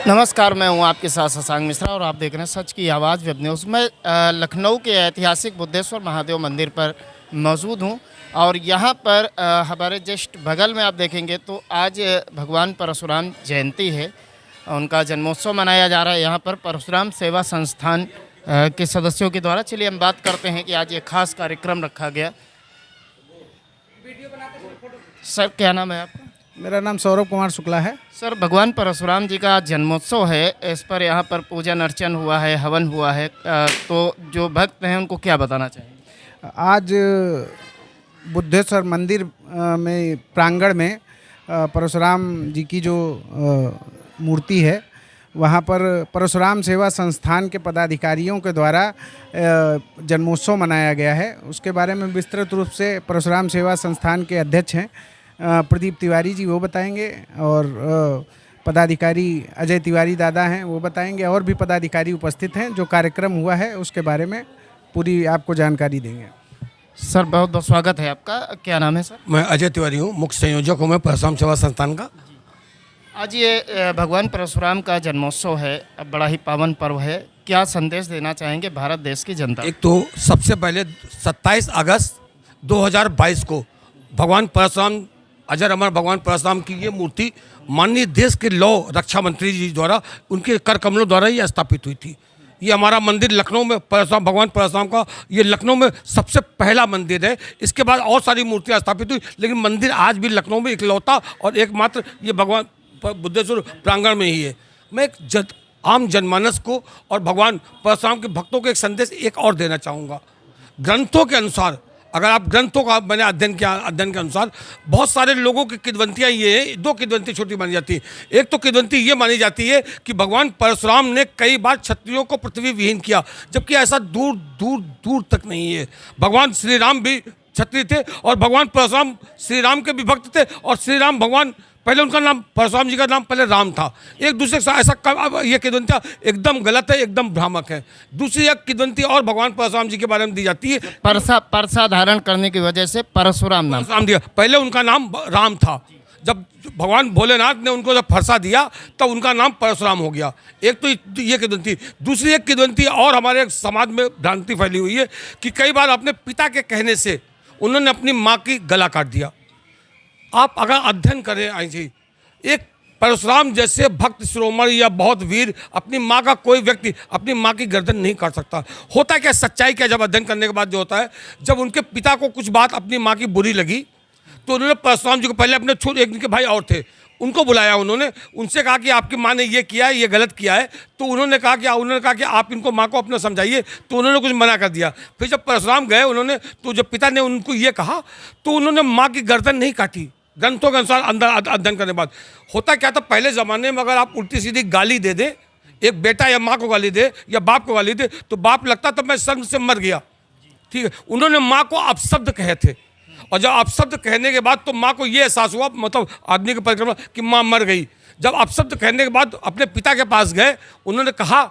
नमस्कार, मैं हूं आपके साथ शशांक मिश्रा और आप देख रहे हैं सच की आवाज़ वेब न्यूज़। मैं लखनऊ के ऐतिहासिक बुद्धेश्वर महादेव मंदिर पर मौजूद हूं और यहां पर हमारे जस्ट बगल में आप देखेंगे तो आज भगवान परशुराम जयंती है। उनका जन्मोत्सव मनाया जा रहा है यहां पर परशुराम सेवा संस्थान के सदस्यों के द्वारा। चलिए हम बात करते हैं कि आज ये खास कार्यक्रम रखा गया। सर, क्या नाम है आपका? मेरा नाम सौरभ कुमार शुक्ला है। सर, भगवान परशुराम जी का जन्मोत्सव है, इस पर यहाँ पर पूजन अर्चन हुआ है, हवन हुआ है, तो जो भक्त हैं उनको क्या बताना चाहेंगे? आज बुद्धेश्वर मंदिर में प्रांगण में परशुराम जी की जो मूर्ति है वहाँ पर परशुराम सेवा संस्थान के पदाधिकारियों के द्वारा जन्मोत्सव मनाया गया है। उसके बारे में विस्तृत रूप से परशुराम सेवा संस्थान के अध्यक्ष हैं प्रदीप तिवारी जी, वो बताएंगे, और पदाधिकारी अजय तिवारी दादा हैं, वो बताएंगे, और भी पदाधिकारी उपस्थित हैं। जो कार्यक्रम हुआ है उसके बारे में पूरी आपको जानकारी देंगे। सर, बहुत बहुत स्वागत है आपका। क्या नाम है सर? मैं अजय तिवारी हूँ, मुख्य संयोजक हूँ मैं परशुराम सेवा संस्थान का। आज ये भगवान परशुराम का जन्मोत्सव है, अब बड़ा ही पावन पर्व है। क्या संदेश देना चाहेंगे भारत देश की जनता? एक तो सबसे पहले 27 अगस्त 2022 को भगवान परशुराम, अजर अमर भगवान परशुराम की ये मूर्ति माननीय देश के लौ रक्षा मंत्री जी द्वारा, उनके कर कमलों द्वारा ये स्थापित हुई थी। ये हमारा मंदिर लखनऊ में परशुराम, भगवान परशुराम का ये लखनऊ में सबसे पहला मंदिर है। इसके बाद और सारी मूर्तियाँ स्थापित हुई, लेकिन मंदिर आज भी लखनऊ में इकलौता और एकमात्र ये भगवान बुद्धेश्वर प्रांगण में ही है। मैं एक आम जनमानस को और भगवान परशुराम के भक्तों को एक संदेश एक और देना चाहूँगा। ग्रंथों के अनुसार, अगर आप ग्रंथों का मैंने अध्ययन के अनुसार बहुत सारे लोगों की किंवदंतियाँ ये हैं। दो किंवदंती छोटी मानी जाती है। एक तो किंवदंती ये मानी जाती है कि भगवान परशुराम ने कई बार क्षत्रियों को पृथ्वी विहीन किया, जबकि ऐसा दूर दूर दूर तक नहीं है। भगवान श्री राम भी क्षत्रिय थे और भगवान परशुराम श्री राम के भी भक्त थे, और श्री राम भगवान, पहले उनका नाम परशुराम जी का नाम पहले राम था। एक दूसरे से ऐसा ये किंवदंतियाँ एकदम गलत है, एकदम भ्रामक है। दूसरी एक किंवदंती और भगवान परशुराम जी के बारे में दी जाती है। परसा धारण करने की वजह से परशुराम नाम दिया। पहले उनका नाम राम था, जब भगवान भोलेनाथ ने उनको जब फरसा दिया तब उनका नाम परशुराम हो गया। एक तो ये किंवदंती। दूसरी एक किंवदंती और हमारे समाज में भ्रांति फैली हुई है कि कई बार अपने पिता के कहने से उन्होंने अपनी माँ की गला काट दिया। आप अगर अध्ययन करें आई जी, एक परशुराम जैसे भक्त शिरोमणि या बहुत वीर, अपनी माँ का कोई व्यक्ति अपनी माँ की गर्दन नहीं काट सकता। होता क्या, सच्चाई क्या, जब अध्ययन करने के बाद जो होता है, जब उनके पिता को कुछ बात अपनी माँ की बुरी लगी तो उन्होंने परशुराम जी को, पहले अपने एक उनके भाई और थे, उनको बुलाया। उन्होंने उनसे कहा कि आपकी माँ ने ये किया है, ये गलत किया है। तो उन्होंने कहा कि आप इनको माँ को अपना समझाइए। तो उन्होंने कुछ मना कर दिया। फिर जब परशुराम गए उन्होंने, तो जब पिता ने उनको ये कहा तो उन्होंने माँ की गर्दन नहीं काटी। ग्रंथों के अनुसार अंदर अध्ययन करने के बाद होता क्या था, पहले ज़माने में अगर आप उल्टी सीधी गाली दे दे, एक बेटा या माँ को गाली दे या बाप को गाली दे, तो बाप लगता तो मैं शर्म से मर गया। ठीक है, उन्होंने माँ को अपशब्द कहे थे, और जब अपशब्द कहने के बाद तो माँ को ये एहसास हुआ, मतलब आदमी की परिक्रमा, कि माँ मर गई। जब अपशब्द कहने के बाद अपने पिता के पास गए, उन्होंने कहा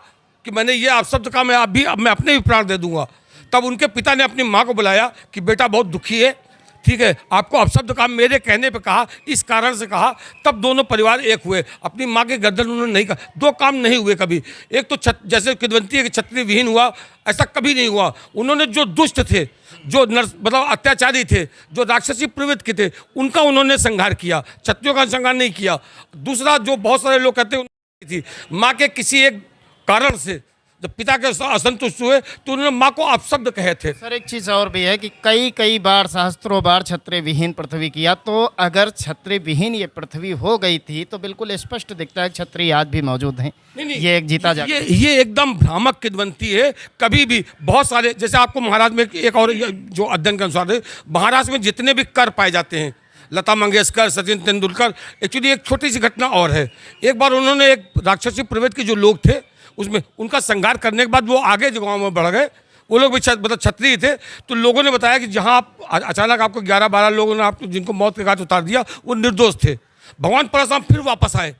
कि मैंने ये अपशब्द कहा, अब मैं अपने भी प्राण दे दूंगा। तब उनके पिता ने अपनी माँ को बुलाया कि बेटा बहुत दुखी है, ठीक है, आपको अपशब्द कहा, मेरे कहने पे कहा, इस कारण से कहा। तब दोनों परिवार एक हुए। अपनी माँ के गर्दन उन्होंने नहीं कहा। दो काम नहीं हुए कभी। एक तो जैसे किंवदंती है कि क्षत्रिय विहीन हुआ, ऐसा कभी नहीं हुआ। उन्होंने जो दुष्ट थे, जो मतलब अत्याचारी थे, जो राक्षसी प्रवृत्ति के थे, उनका उन्होंने संहार किया, क्षत्रियों का संहार नहीं किया। दूसरा, जो बहुत सारे लोग कहते हैं थी माँ के किसी एक कारण से जब पिता के असंतुष्ट हुए तो उन्होंने माँ को अपशब्द कहे थे। सर, एक चीज़ और भी है कि कई बार, सहस्त्रों बार क्षत्रिय विहीन पृथ्वी किया। तो अगर क्षत्रिय विहीन ये पृथ्वी हो गई थी तो बिल्कुल स्पष्ट दिखता है क्षत्रिय आज भी मौजूद हैं। नहीं, ये एक जीता जा, ये एकदम भ्रामक किंवदंती है। कभी भी बहुत सारे, जैसे आपको महाराष्ट्र में एक और जो अध्ययन के अनुसार है, महाराष्ट्र में जितने भी कर पाए जाते हैं, लता मंगेशकर, सचिन तेंदुलकर, एक्चुअली एक छोटी सी घटना और है। एक बार उन्होंने एक राक्षसी प्रवृत्ति के जो लोग थे उसमें उनका संहार करने के बाद वो आगे जो गाँव में बढ़ गए। वो लोग भी मतलब क्षत्रिय थे। तो लोगों ने बताया कि जहाँ आप अचानक आपको 11-12 लोगों ने आप जिनको मौत के घाट उतार दिया, वो निर्दोष थे। भगवान परशुराम फिर वापस आए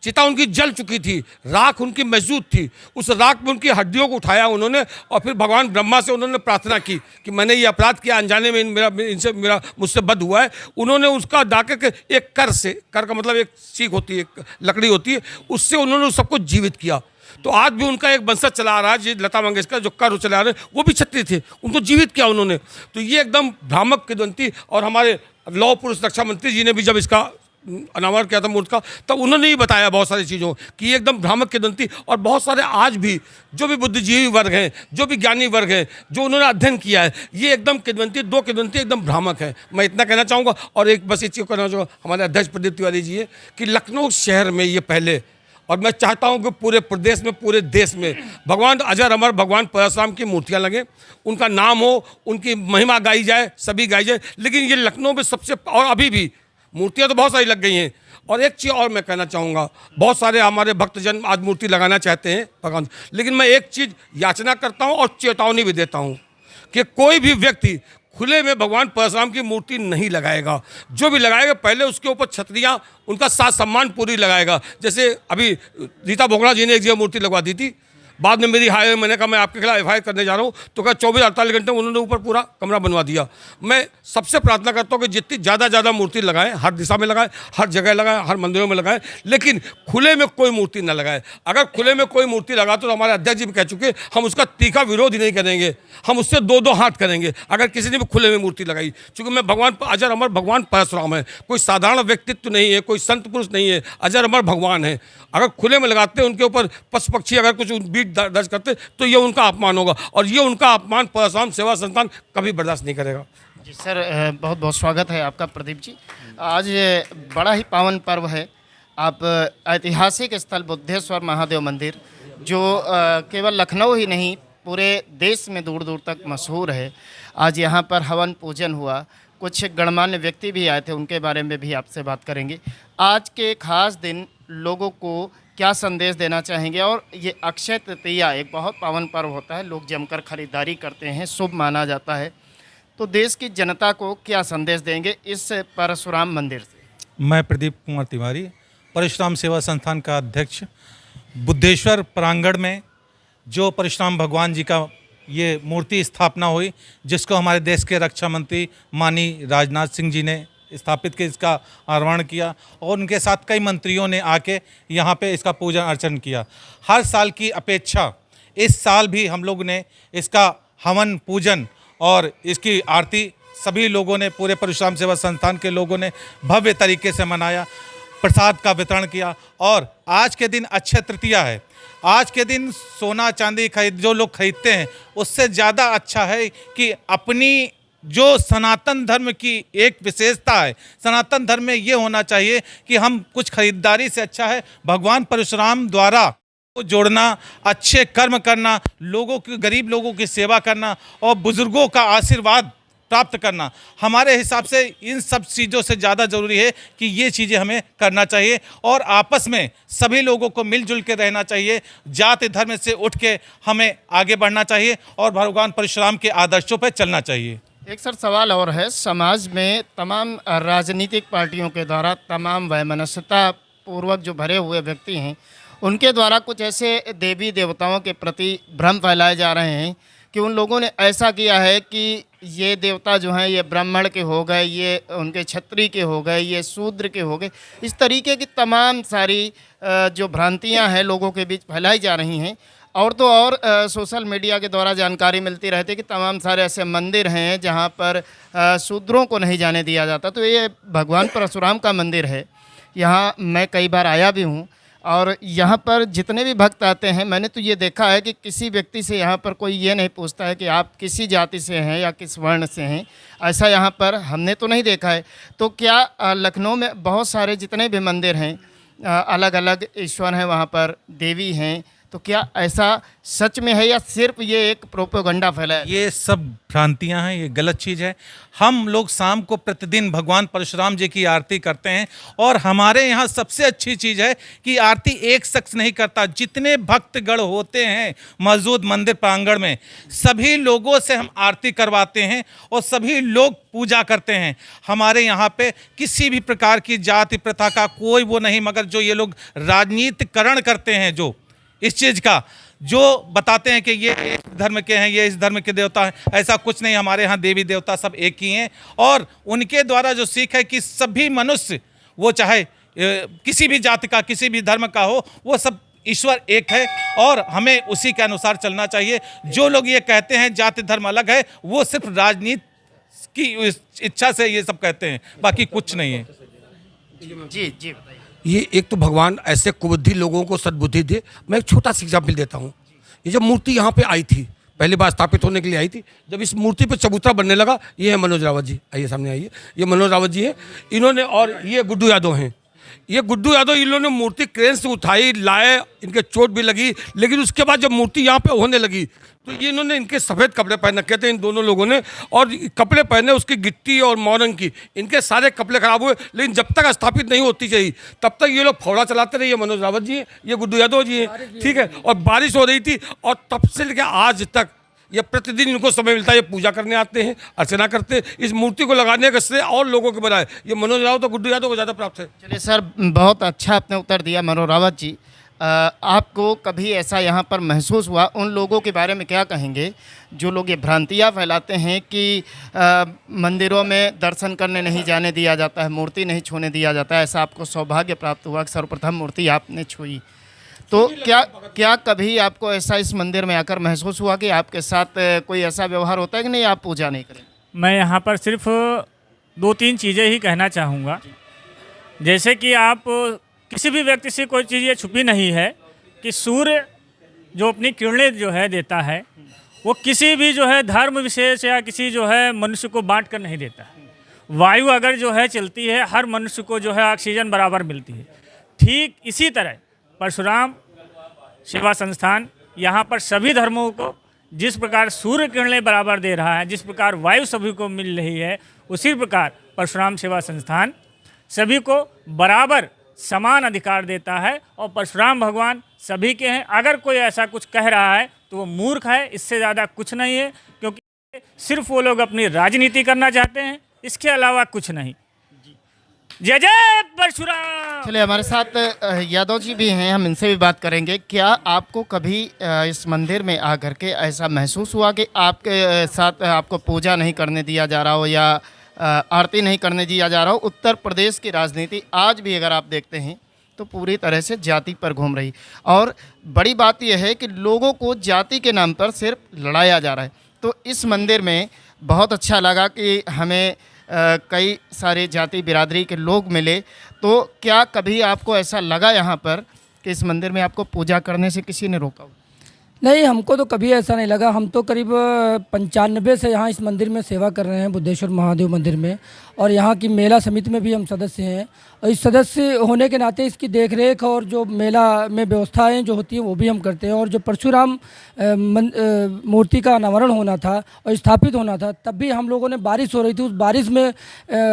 चिता उनकी जल चुकी थी, राख उनकी मौजूद थी। उस राख में उनकी हड्डियों को उठाया उन्होंने और फिर भगवान ब्रह्मा से उन्होंने प्रार्थना की कि मैंने ये अपराध किया, अनजाने में मेरा मुझसे बद हुआ है। उन्होंने उसका डाके के एक कर का मतलब एक सीख होती है, एक लकड़ी होती है, उससे उन्होंने उस सबको जीवित किया। तो आज भी उनका एक वंशज चला आ रहा है, जी लता मंगेशकर जो कर चला रहे हैं, वो भी क्षत्रिय थे, उनको जीवित किया उन्होंने। तो ये एकदम भ्रामक किंवदंती। और हमारे लौह पुरुष रक्षा मंत्री जी ने भी जब इसका अनावरण किया था मूर्ति का, तब उन्होंने ही बताया बहुत सारी चीज़ों कि ये एकदम भ्रामक किंवदंती। और बहुत सारे आज भी जो भी बुद्धिजीवी वर्ग हैं, जो भी ज्ञानी वर्ग हैं, जो उन्होंने अध्ययन किया है, ये एकदम किंवदंती, दो किंवदंती एकदम भ्रामक है। मैं इतना कहना चाहूँगा। और एक बस ये चीज़ कहना चाहूँगा, हमारे अध्यक्ष प्रदीप तिवारी जी है कि लखनऊ शहर में ये पहले, और मैं चाहता हूं कि पूरे प्रदेश में, पूरे देश में भगवान अजर अमर भगवान परशुराम की मूर्तियां लगें, उनका नाम हो, उनकी महिमा गाई जाए, सभी गाई जाए। लेकिन ये लखनऊ में सबसे, और अभी भी मूर्तियां तो बहुत सारी लग गई हैं। और एक चीज़ और मैं कहना चाहूँगा, बहुत सारे हमारे भक्तजन आज मूर्ति लगाना चाहते हैं भगवान, लेकिन मैं एक चीज़ याचना करता हूँ और चेतावनी भी देता हूँ कि कोई भी व्यक्ति खुले में भगवान परशुराम की मूर्ति नहीं लगाएगा। जो भी लगाएगा पहले उसके ऊपर छतरियाँ, उनका साथ सम्मान पूरी लगाएगा। जैसे अभी रीता बोगड़ा जी ने एक जगह मूर्ति लगवा दी थी, बाद में मेरी हायर, मैंने कहा मैं आपके खिलाफ एफआईआर करने जा रहा हूँ, तो कहा 24-48 घंटे उन्होंने ऊपर पूरा कमरा बनवा दिया। मैं सबसे प्रार्थना करता हूँ कि जितनी ज़्यादा मूर्ति लगाएं, हर दिशा में लगाएं, हर जगह लगाएं, हर मंदिरों में लगाएं, लेकिन खुले में कोई मूर्ति न लगाएं। अगर खुले में कोई मूर्ति लगाते तो हमारे अध्यक्ष जी भी कह चुके, हम उसका तीखा विरोध ही नहीं करेंगे, हम उससे दो हाथ करेंगे अगर किसी ने भी खुले में मूर्ति लगाई। क्योंकि मैं भगवान अजर अमर भगवान परशुराम है, कोई साधारण व्यक्तित्व नहीं है, कोई संत पुरुष नहीं है, अजर अमर भगवान है। अगर खुले में लगाते, उनके ऊपर पशु पक्षी अगर कुछ बीट दर्ज करते तो ये उनका अपमान होगा, और ये उनका अपमान परशुराम सेवा संस्थान कभी बर्दाश्त नहीं करेगा। जी सर, बहुत बहुत स्वागत है आपका प्रदीप जी। आज बड़ा ही पावन पर्व है। आप ऐतिहासिक स्थल बुद्धेश्वर महादेव मंदिर, जो केवल लखनऊ ही नहीं पूरे देश में दूर दूर तक मशहूर है, आज यहाँ पर हवन पूजन हुआ। कुछ गणमान्य व्यक्ति भी आए थे, उनके बारे में भी आपसे बात करेंगे। आज के खास दिन लोगों को क्या संदेश देना चाहेंगे? और ये अक्षय तृतीया एक बहुत पावन पर्व होता है, लोग जमकर खरीदारी करते हैं, शुभ माना जाता है। तो देश की जनता को क्या संदेश देंगे इस परशुराम मंदिर से? मैं प्रदीप कुमार तिवारी, परशुराम सेवा संस्थान का अध्यक्ष। बुद्धेश्वर प्रांगण में जो परशुराम भगवान जी का ये मूर्ति स्थापना हुई, जिसको हमारे देश के रक्षा मंत्री माननीय राजनाथ सिंह जी ने स्थापित के इसका आरोहण किया, और उनके साथ कई मंत्रियों ने आके यहाँ पे इसका पूजन अर्चन किया। हर साल की अपेक्षा इस साल भी हम लोग ने इसका हवन पूजन और इसकी आरती सभी लोगों ने, पूरे परशुराम सेवा संस्थान के लोगों ने भव्य तरीके से मनाया, प्रसाद का वितरण किया। और आज के दिन अक्षय तृतीया है। आज के दिन सोना चांदी जो लोग खरीदते हैं, उससे ज़्यादा अच्छा है कि अपनी जो सनातन धर्म की एक विशेषता है, सनातन धर्म में ये होना चाहिए कि हम कुछ खरीदारी से अच्छा है भगवान परशुराम द्वारा को जोड़ना, अच्छे कर्म करना, लोगों की, गरीब लोगों की सेवा करना और बुजुर्गों का आशीर्वाद प्राप्त करना। हमारे हिसाब से इन सब चीज़ों से ज़्यादा ज़रूरी है कि ये चीज़ें हमें करना चाहिए, और आपस में सभी लोगों को मिलजुल के रहना चाहिए। जाति धर्म से उठ के हमें आगे बढ़ना चाहिए और भगवान परशुराम के आदर्शों पर चलना चाहिए। एक सर सवाल और है, समाज में तमाम राजनीतिक पार्टियों के द्वारा तमाम वैमनस्यता पूर्वक जो भरे हुए व्यक्ति हैं, उनके द्वारा कुछ ऐसे देवी देवताओं के प्रति भ्रम फैलाए जा रहे हैं कि उन लोगों ने ऐसा किया है कि ये देवता जो हैं ये ब्राह्मण के हो गए, ये उनके क्षत्रिय के हो गए, ये शूद्र के हो गए। इस तरीके की तमाम सारी जो भ्रांतियां हैं लोगों के बीच फैलाई जा रही हैं। और तो और सोशल मीडिया के द्वारा जानकारी मिलती रहती है कि तमाम सारे ऐसे मंदिर हैं जहां पर शूद्रों को नहीं जाने दिया जाता। तो ये भगवान परशुराम का मंदिर है, यहाँ मैं कई बार आया भी हूँ, और यहाँ पर जितने भी भक्त आते हैं, मैंने तो ये देखा है कि किसी व्यक्ति से यहाँ पर कोई ये नहीं पूछता है कि आप किसी जाति से हैं या किस वर्ण से हैं। ऐसा यहाँ पर हमने तो नहीं देखा है। तो क्या लखनऊ में बहुत सारे जितने भी मंदिर हैं, अलग अलग ईश्वर हैं, वहाँ पर देवी हैं, तो क्या ऐसा सच में है या सिर्फ ये एक प्रोपेगेंडा फैला है? ये सब भ्रांतियां हैं, ये गलत चीज़ है। हम लोग शाम को प्रतिदिन भगवान परशुराम जी की आरती करते हैं और हमारे यहाँ सबसे अच्छी चीज़ है कि आरती एक शख्स नहीं करता, जितने भक्तगण होते हैं मौजूद मंदिर प्रांगण में सभी लोगों से हम आरती करवाते हैं और सभी लोग पूजा करते हैं। हमारे यहाँ पे किसी भी प्रकार की जाति प्रथा का कोई वो नहीं, मगर जो ये लोग राजनीतिकरण करते हैं, जो इस चीज़ का जो बताते हैं कि ये इस धर्म के हैं, ये इस धर्म के देवता हैं, ऐसा कुछ नहीं। हमारे यहाँ देवी देवता सब एक ही हैं और उनके द्वारा जो सीख है कि सभी मनुष्य, वो चाहे किसी भी जाति का, किसी भी धर्म का हो, वो सब ईश्वर एक है और हमें उसी के अनुसार चलना चाहिए। जो लोग ये कहते हैं जाति धर्म अलग है, वो सिर्फ राजनीति की इच्छा से ये सब कहते हैं, बाकी कुछ नहीं है। जी जी बताइए। ये एक तो भगवान ऐसे कुबुद्धि लोगों को सद्बुद्धि दे। मैं एक छोटा सा एग्जाम्पल देता हूँ। ये जब मूर्ति यहाँ पे आई थी, पहली बार स्थापित होने के लिए आई थी, जब इस मूर्ति पे चबूतरा बनने लगा, ये है मनोज रावत जी, आइए सामने आइए। ये मनोज रावत जी हैं इन्होंने, और ये गुड्डू यादव हैं। ये गुड्डू यादव इन्होंने मूर्ति क्रेन से उठाई, लाए, इनके चोट भी लगी, लेकिन उसके बाद जब मूर्ति यहाँ पे होने लगी तो ये इन्होंने इनके सफ़ेद कपड़े पहन रखे थे इन दोनों लोगों ने, और कपड़े पहने उसकी गिट्टी और मौरंग की, इनके सारे कपड़े खराब हुए। लेकिन जब तक स्थापित नहीं होती चाहिए तब तक ये लोग फौड़ा चलाते रहे। ये मनोज रावत जी हैं, ये गुड्डू यादव जी हैं, ठीक है। और बारिश हो रही थी और तब से लेकर आज तक ये प्रतिदिन इनको समय मिलता है, ये पूजा करने आते हैं, अर्चना करते हैं। इस मूर्ति को लगाने का श्रेय और लोगों के बनाए ये मनोज रावत और गुड्डू यादव को ज़्यादा प्राप्त है। चलिए सर, बहुत अच्छा आपने उत्तर दिया मनोज रावत जी। आपको कभी ऐसा यहाँ पर महसूस हुआ? उन लोगों के बारे में क्या कहेंगे जो लोग ये भ्रांतियाँ फैलाते हैं कि मंदिरों में दर्शन करने नहीं जाने दिया जाता है, मूर्ति नहीं छूने दिया जाता है? ऐसा आपको सौभाग्य प्राप्त हुआ कि सर्वप्रथम मूर्ति आपने छुई, तो क्या कभी आपको ऐसा इस मंदिर में आकर महसूस हुआ कि आपके साथ कोई ऐसा व्यवहार होता है कि नहीं, आप पूजा नहीं करें? मैं यहाँ पर सिर्फ 2-3 चीज़ें ही कहना चाहूँगा। जैसे कि आप किसी भी व्यक्ति से कोई चीज़ ये छुपी नहीं है कि सूर्य जो अपनी किरणें जो है देता है, वो किसी भी जो है धर्म विशेष या किसी जो है मनुष्य को बांट कर नहीं देता है। वायु अगर जो है चलती है, हर मनुष्य को जो है ऑक्सीजन बराबर मिलती है। ठीक इसी तरह परशुराम सेवा संस्थान यहाँ पर सभी धर्मों को जिस प्रकार सूर्य किरणें बराबर दे रहा है, जिस प्रकार वायु सभी को मिल रही है, उसी प्रकार परशुराम सेवा संस्थान सभी को बराबर समान अधिकार देता है और परशुराम भगवान सभी के हैं। अगर कोई ऐसा कुछ कह रहा है तो वो मूर्ख है, इससे ज़्यादा कुछ नहीं है, क्योंकि सिर्फ वो लोग अपनी राजनीति करना चाहते हैं, इसके अलावा कुछ नहीं। जय जय परशुराम। चलिए, हमारे साथ यादव जी भी हैं, हम इनसे भी बात करेंगे। क्या आपको कभी इस मंदिर में आकर के ऐसा महसूस हुआ कि आपके साथ आपको पूजा नहीं करने दिया जा रहा हो या आरती नहीं करने दिया जा रहा हो? उत्तर प्रदेश की राजनीति आज भी अगर आप देखते हैं तो पूरी तरह से जाति पर घूम रही, और बड़ी बात यह है कि लोगों को जाति के नाम पर सिर्फ लड़ाया जा रहा है। तो इस मंदिर में बहुत अच्छा लगा कि हमें कई सारे जाति बिरादरी के लोग मिले। तो क्या कभी आपको ऐसा लगा यहाँ पर कि इस मंदिर में आपको पूजा करने से किसी ने रोका हो? नहीं, हमको तो कभी ऐसा नहीं लगा। हम तो करीब 95 से यहाँ इस मंदिर में सेवा कर रहे हैं, बुद्धेश्वर महादेव मंदिर में, और यहाँ की मेला समिति में भी हम सदस्य हैं। और इस सदस्य होने के नाते इसकी देखरेख और जो मेला में व्यवस्थाएं जो होती हैं वो भी हम करते हैं। और जो परशुराम मूर्ति का अनावरण होना था और स्थापित होना था, तब भी हम लोगों ने, बारिश हो रही थी, उस बारिश में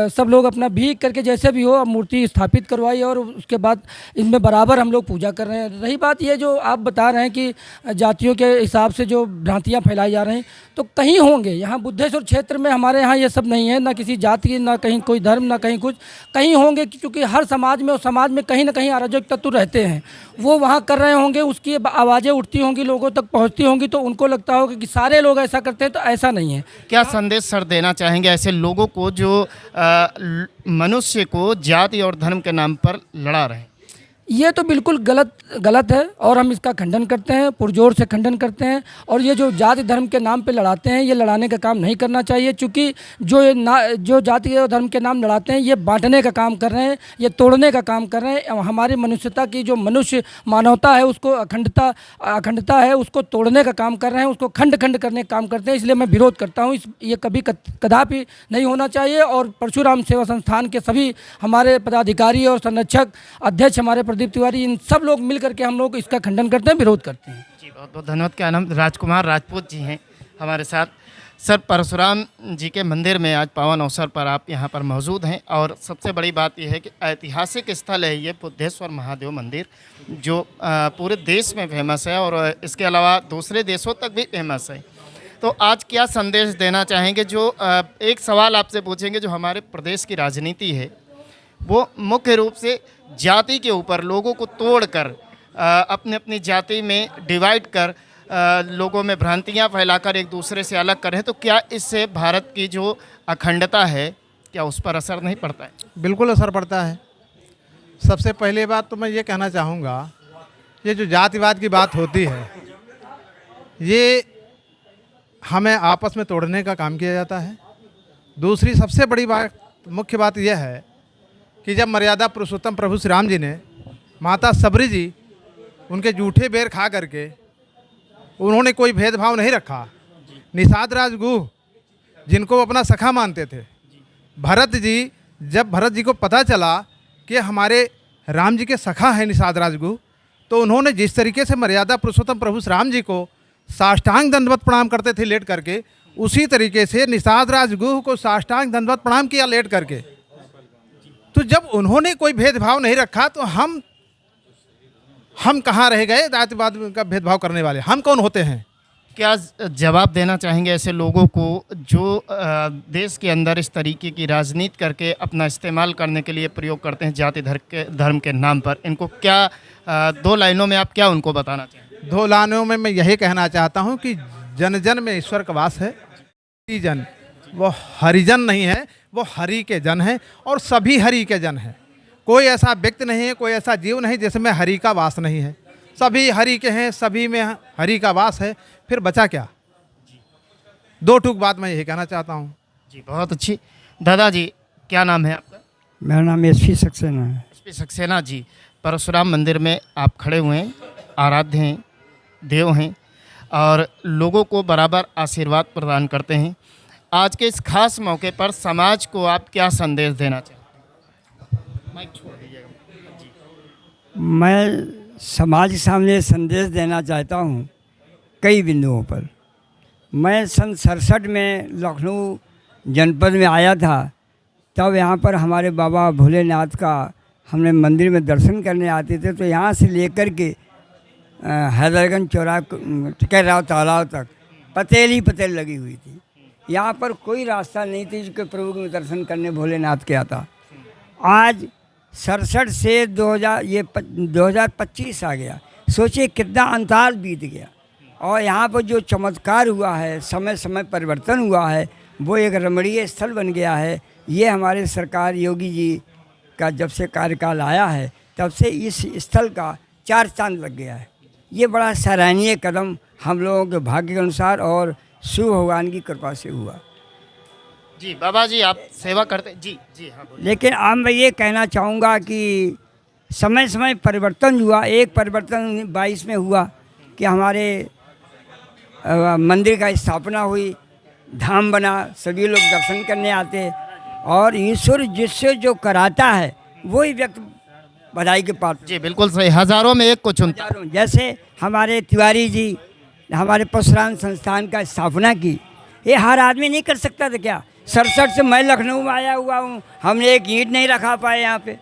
सब लोग अपना भीग करके जैसे भी हो मूर्ति स्थापित करवाई और उसके बाद इनमें बराबर हम लोग पूजा कर रहे हैं। रही बात ये जो आप बता रहे हैं कि जातियों के हिसाब से जो भ्रांतियाँ फैलाई जा रही हैं, तो कहीं होंगे। यहाँ बुद्धेश्वर क्षेत्र में हमारे यहाँ ये सब नहीं है, ना किसी जाति, ना कहीं कोई धर्म, ना कहीं कुछ। कहीं होंगे क्योंकि हर समाज में, और समाज में कहीं ना कहीं अराजक तत्व रहते हैं, वो वहाँ कर रहे होंगे, उसकी आवाज़ें उठती होंगी, लोगों तक पहुँचती होंगी, तो उनको लगता होगा कि सारे लोग ऐसा करते हैं, तो ऐसा नहीं है। क्या संदेश सर देना चाहेंगे ऐसे लोगों को जो मनुष्य को जाति और धर्म के नाम पर लड़ा रहे हैं? ये तो बिल्कुल गलत है और हम इसका खंडन करते हैं, पुरजोर से खंडन करते हैं। और ये जो जाति धर्म के नाम पे लड़ाते हैं, ये लड़ाने का काम नहीं करना चाहिए, क्योंकि जो जाति और धर्म के नाम लड़ाते हैं, ये बांटने का काम कर रहे हैं, ये तोड़ने का काम कर रहे हैं। हमारी मनुष्यता की जो मनुष्य मानवता है, उसको अखंडता है, उसको तोड़ने का काम कर रहे हैं, उसको खंड करने का काम करते हैं। इसलिए मैं विरोध करता हूँ। ये कभी कदापि नहीं होना चाहिए। और परशुराम सेवा संस्थान के सभी हमारे पदाधिकारी और संरक्षक अध्यक्ष, हमारे प्रदीप तिवारी, इन सब लोग मिल करके हम लोग इसका खंडन करते हैं, विरोध करते हैं। जी बहुत बहुत धन्यवाद। क्या नाम? राजकुमार राजपूत जी हैं हमारे साथ। सर, परशुराम जी के मंदिर में आज पावन अवसर पर आप यहाँ पर मौजूद हैं और सबसे बड़ी बात यह है कि ऐतिहासिक स्थल है ये बुद्धेश्वर महादेव मंदिर, जो पूरे देश में फेमस है और इसके अलावा दूसरे देशों तक भी फेमस है। तो आज क्या संदेश देना चाहेंगे? जो एक सवाल आपसे पूछेंगे, जो हमारे प्रदेश की राजनीति है वो मुख्य रूप से जाति के ऊपर लोगों को तोड़कर अपनी अपनी जाति में डिवाइड कर लोगों में भ्रांतियां फैलाकर एक दूसरे से अलग करें, तो क्या इससे भारत की जो अखंडता है क्या उस पर असर नहीं पड़ता है? बिल्कुल असर पड़ता है। सबसे पहले बात तो मैं ये कहना चाहूँगा, ये जो जातिवाद की बात होती है ये हमें आपस में तोड़ने का काम किया जाता है। दूसरी सबसे बड़ी बात, मुख्य बात यह है कि जब मर्यादा पुरुषोत्तम प्रभु श्री राम जी ने माता सबरी जी उनके जूठे बेर खा करके, उन्होंने कोई भेदभाव नहीं रखा। निषाद राजगुह जिनको अपना सखा मानते थे, भरत जी, जब भरत जी को पता चला कि हमारे राम जी के सखा है निषाद राजगुह, तो उन्होंने जिस तरीके से मर्यादा पुरुषोत्तम प्रभु श्री राम जी को साष्टांग दंडवत प्रणाम करते थे लेट करके, उसी तरीके से निषाद राजगुह को साष्टांग दंडवत प्रणाम किया लेट करके। तो जब उन्होंने कोई भेदभाव नहीं रखा तो हम कहाँ रह गए जातिवाद का भेदभाव करने वाले? हम कौन होते हैं? क्या जवाब देना चाहेंगे ऐसे लोगों को जो देश के अंदर इस तरीके की राजनीति करके अपना इस्तेमाल करने के लिए प्रयोग करते हैं जाति धर्म के नाम पर? इनको क्या दो लाइनों में आप क्या उनको बताना चाहेंगे? दो लाइनों में मैं यही कहना चाहता हूँ कि जन जन में ईश्वर का वास है। जन वो हरिजन नहीं है, वो हरि के जन हैं और सभी हरि के जन हैं। कोई ऐसा व्यक्ति नहीं है, कोई ऐसा जीव नहीं जिसमें हरि का वास नहीं है। सभी हरि के हैं, सभी में हरि का वास है, फिर बचा क्या? दो टूक बात मैं यही कहना चाहता हूँ। जी बहुत अच्छी। दादाजी, क्या नाम है आपका? मेरा नाम एसपी सक्सेना है। एसपी सक्सेना जी, परशुराम मंदिर में आप खड़े हुए हैं, आराध्य हैं, देव हैं और लोगों को बराबर आशीर्वाद प्रदान करते हैं। आज के इस खास मौके पर समाज को आप क्या संदेश देना चाहते हैं? माइक छोड़ दीजिएगा। मैं समाज के सामने संदेश देना चाहता हूँ कई बिंदुओं पर। मैं सन 67 में लखनऊ जनपद में आया था, तब यहाँ पर हमारे बाबा भोलेनाथ का हमने मंदिर में दर्शन करने आते थे। तो यहाँ से लेकर के हैदरगंज चौराहा टिकराव तालाब तक पतेल ही पतेल लगी हुई थी। यहाँ पर कोई रास्ता नहीं थी जिसके प्रभु के दर्शन करने भोलेनाथ के आता। आज 67 से 2025 आ गया, सोचिए कितना अंतराल बीत गया। और यहाँ पर जो चमत्कार हुआ है, समय समय परिवर्तन हुआ है, वो एक रमणीय स्थल बन गया है। ये हमारे सरकार योगी जी का जब से कार्यकाल आया है तब से इस स्थल का 4 चांद लग गया है। ये बड़ा सराहनीय कदम हम लोगों के भाग्य के अनुसार और शिव भगवान की कृपा से हुआ। जी बाबा जी, आप सेवा करते? जी जी हाँ बोलिए। लेकिन अब मैं ये कहना चाहूँगा कि समय समय परिवर्तन हुआ। एक परिवर्तन 22 में हुआ कि हमारे मंदिर का स्थापना हुई, धाम बना, सभी लोग दर्शन करने आते और ईश्वर जिससे जो कराता है वही व्यक्ति बधाई के पात्र। जी बिल्कुल सही, हजारों में एक को चुनता। जैसे हमारे तिवारी जी हमारे परशुराम संस्थान का स्थापना की, ये हर आदमी नहीं कर सकता था क्या? 67 से मैं लखनऊ में आया हुआ हूँ, हमने एक ईंट नहीं रखा पाए यहाँ पे।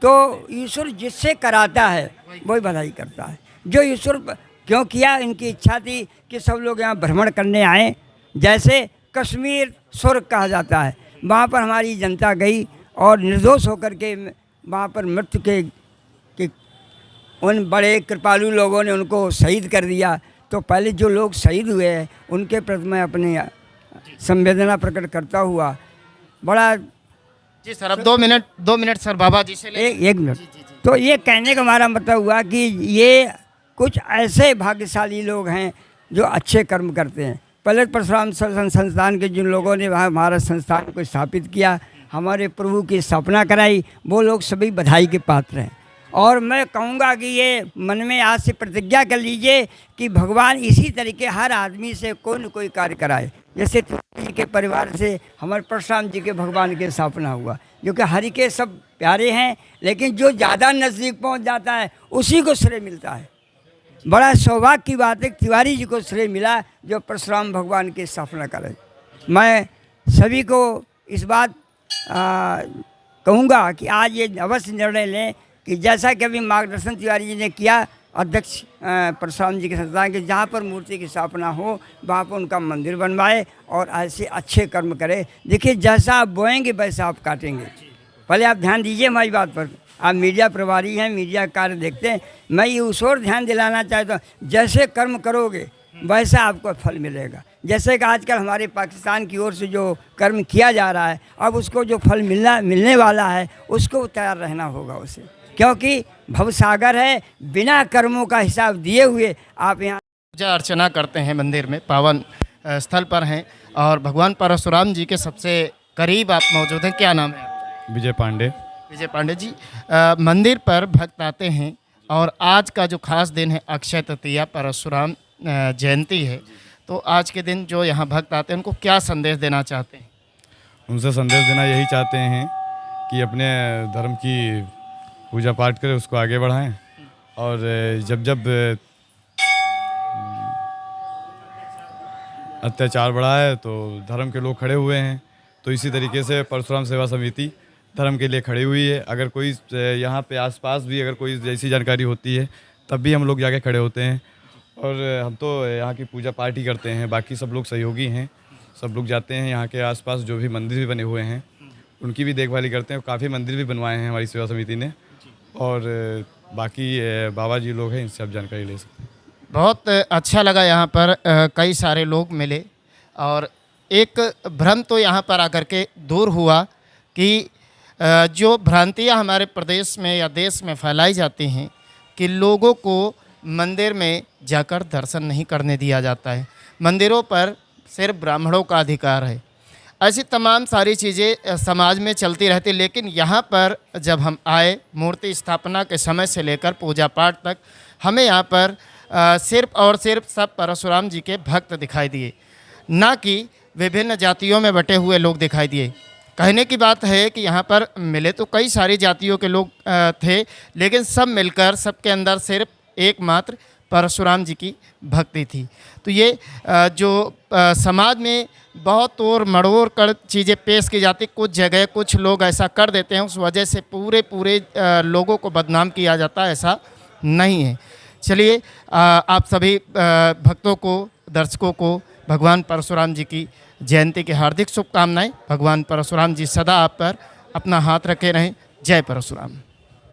तो ईश्वर जिससे कराता है वही बधाई करता है। जो ईश्वर क्यों किया, इनकी इच्छा थी कि सब लोग यहाँ भ्रमण करने आए। जैसे कश्मीर स्वर्ग कहा जाता है, वहाँ पर हमारी जनता गई और निर्दोष होकर के वहाँ पर मृत्यु के उन बड़े कृपालु लोगों ने उनको शहीद कर दिया। तो पहले जो लोग शहीद हुए हैं उनके प्रति मैं अपनी संवेदना प्रकट करता हुआ बड़ा। जी सर, अब 2 मिनट सर बाबा जी से एक मिनट। तो ये कहने का हमारा मतलब हुआ कि ये कुछ ऐसे भाग्यशाली लोग हैं जो अच्छे कर्म करते हैं। पहले परशुराम संस्थान के जिन लोगों ने वहाँ हमारा संस्थान को स्थापित किया, हमारे प्रभु की स्थापना कराई, वो लोग सभी बधाई के पात्र हैं। और मैं कहूँगा कि ये मन में आज से प्रतिज्ञा कर लीजिए कि भगवान इसी तरीके हर आदमी से कोई न कोई कार्य कराए। जैसे तिवारी जी के परिवार से हमारे परशुराम जी के भगवान की स्थापना हुआ, जो कि हरि के सब प्यारे हैं, लेकिन जो ज़्यादा नज़दीक पहुंच जाता है उसी को श्रेय मिलता है। बड़ा सौभाग्य की बात है तिवारी जी को श्रेय मिला जो परशुराम भगवान की स्थापना करे। मैं सभी को इस बात कहूँगा कि आज ये अवश्य निर्णय लें कि जैसा कि अभी मार्गदर्शन तिवारी जी ने किया अध्यक्ष परशुराम जी के संस्थान के, जहाँ पर मूर्ति की स्थापना हो वहाँ पर उनका मंदिर बनवाए और ऐसे अच्छे कर्म करे। देखिए जैसा आप बोएंगे वैसा आप काटेंगे। पहले आप ध्यान दीजिए हमारी बात पर। आप मीडिया प्रभारी हैं, मीडिया कार्य देखते हैं। मैं ये उस ओर ध्यान दिलाना चाहता हूँ, जैसे कर्म करोगे वैसा आपको फल मिलेगा। जैसे कि आजकल हमारे पाकिस्तान की ओर से जो कर्म किया जा रहा है, अब उसको जो फल मिलने वाला है उसको तैयार रहना होगा उसे, क्योंकि भवसागर है, बिना कर्मों का हिसाब दिए हुए आप यहाँ पूजा अर्चना करते हैं मंदिर में, पावन स्थल पर हैं और भगवान परशुराम जी के सबसे करीब आप मौजूद हैं। क्या नाम है आपका? विजय पांडे। विजय पांडे जी, मंदिर पर भक्त आते हैं और आज का जो खास दिन है अक्षय तृतीया, परशुराम जयंती है, तो आज के दिन जो यहाँ भक्त आते हैं उनको क्या संदेश देना चाहते हैं? उनसे संदेश देना यही चाहते हैं कि अपने धर्म की पूजा पाठ करें, उसको आगे बढ़ाएं और जब जब अत्याचार बढ़ा है तो धर्म के लोग खड़े हुए हैं, तो इसी तरीके से परशुराम सेवा समिति धर्म के लिए खड़ी हुई है। अगर कोई यहाँ पे आसपास भी अगर कोई जैसी जानकारी होती है तब भी हम लोग जाके खड़े होते हैं और हम तो यहाँ की पूजा पाठ ही करते हैं, बाकी सब लोग सहयोगी हैं, सब लोग जाते हैं यहाँ के आसपास जो भी मंदिर भी बने हुए हैं उनकी भी देखभाली करते हैं। काफ़ी मंदिर भी बनवाए हैं हमारी सेवा समिति ने और बाकी बाबा जी लोग हैं, इनसे आप जानकारी ले सकते हैं। बहुत अच्छा लगा, यहाँ पर कई सारे लोग मिले और एक भ्रम तो यहाँ पर आकर के दूर हुआ कि जो भ्रांतियाँ हमारे प्रदेश में या देश में फैलाई जाती हैं कि लोगों को मंदिर में जाकर दर्शन नहीं करने दिया जाता है, मंदिरों पर सिर्फ ब्राह्मणों का अधिकार है, ऐसी तमाम सारी चीज़ें समाज में चलती रहती। लेकिन यहाँ पर जब हम आए, मूर्ति स्थापना के समय से लेकर पूजा पाठ तक हमें यहाँ पर सिर्फ और सिर्फ सब परशुराम जी के भक्त दिखाई दिए, ना कि विभिन्न जातियों में बटे हुए लोग दिखाई दिए। कहने की बात है कि यहाँ पर मिले तो कई सारी जातियों के लोग थे, लेकिन सब मिलकर सबके अंदर सिर्फ एकमात्र परशुराम जी की भक्ति थी। तो ये जो समाज में बहुत तोड़ मड़ोड़ कर चीज़ें पेश की जाती, कुछ जगह कुछ लोग ऐसा कर देते हैं, उस वजह से पूरे लोगों को बदनाम किया जाता है, ऐसा नहीं है। चलिए आप सभी भक्तों को, दर्शकों को भगवान परशुराम जी की जयंती की हार्दिक शुभकामनाएं। भगवान परशुराम जी सदा आप पर अपना हाथ रखे रहें। जय परशुराम।